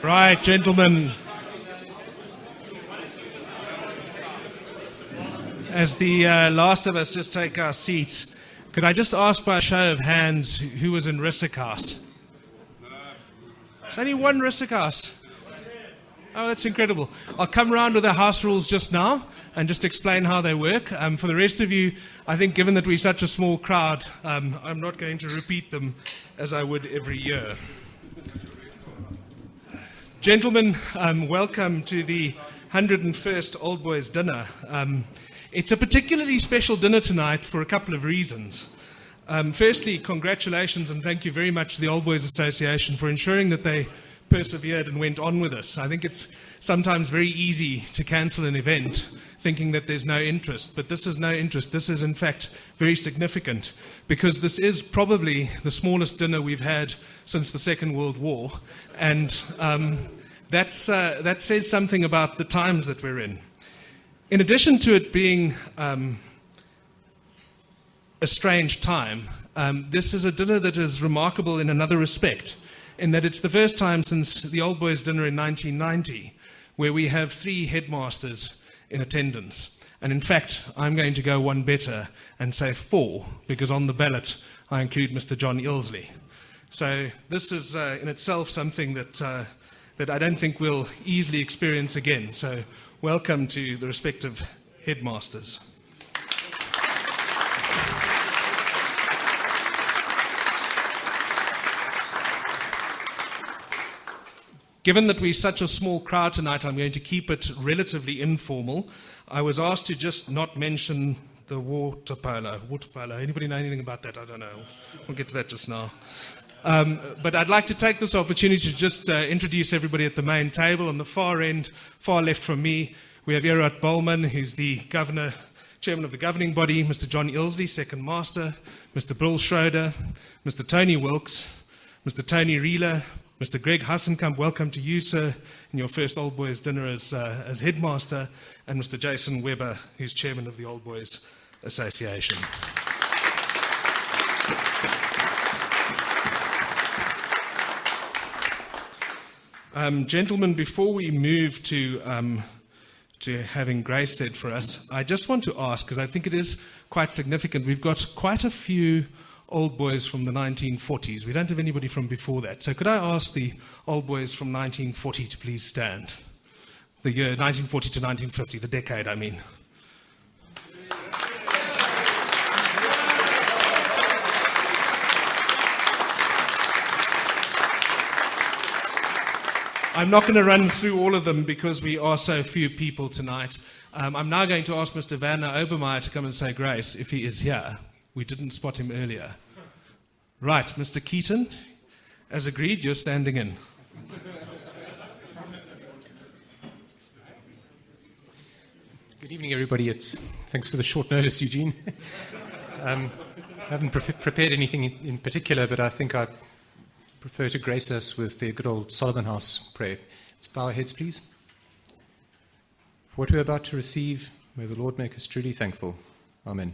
Right, gentlemen. As the last of us just take our seats, could I just ask by a show of hands who was in Rissakas? There's only one Rissakas. Oh, that's incredible. I'll come around with the house rules just now and just explain how they work. For the rest of you, I think given that we're such a small crowd, I'm not going to repeat them as I would every year. Gentlemen, welcome to the 101st Old Boys Dinner. It's a particularly special dinner tonight for a couple of reasons. Firstly, congratulations and thank you very much to the Old Boys Association for ensuring that they persevered and went on with us. I think it's sometimes very easy to cancel an event thinking that there's no interest, but this is no interest. This is in fact very significant because this is probably the smallest dinner we've had since the Second World War, and that says something about the times that we're in. In addition to it being a strange time, this is a dinner that is remarkable in another respect, in that it's the first time since the Old Boys Dinner in 1990 where we have 3 headmasters in attendance. And in fact, I'm going to go one better and say 4, because on the ballot I include Mr. John Ilsley. So this is in itself something that I don't think we'll easily experience again. So welcome to the respective headmasters. Given that we're such a small crowd tonight, I'm going to keep it relatively informal. I was asked to just not mention the water polo. Water polo. Anybody know anything about that? I don't know. We'll get to that just now. But I'd like to take this opportunity to just introduce everybody at the main table. On the far end, far left from me, we have Gerard Bowman, who's the chairman of the governing body, Mr. John Ilsley, second master, Mr. Bill Schroeder, Mr. Tony Wilkes, Mr. Tony Reeler, Mr. Greg Hassenkamp, welcome to you, sir, in your first Old Boys Dinner as headmaster, and Mr. Jason Webber, who's chairman of the Old Boys Association. Gentlemen, before we move to having grace said for us, I just want to ask, because I think it is quite significant, we've got quite a few old boys from the 1940s. We don't have anybody from before that. So could I ask the old boys from 1940 to please stand? The year 1940 to 1950, the decade, I mean. I'm not going to run through all of them because we are so few people tonight. I'm now going to ask Mr. Werner Obermeyer to come and say grace, if he is here. We didn't spot him earlier. Right, Mr. Keaton, as agreed, you're standing in. Good evening, everybody. Thanks for the short notice, Eugene. I haven't prepared anything in particular, but I think I prefer to grace us with the good old Solomon House prayer. Let's bow our heads, please. For what we're about to receive, may the Lord make us truly thankful. Amen.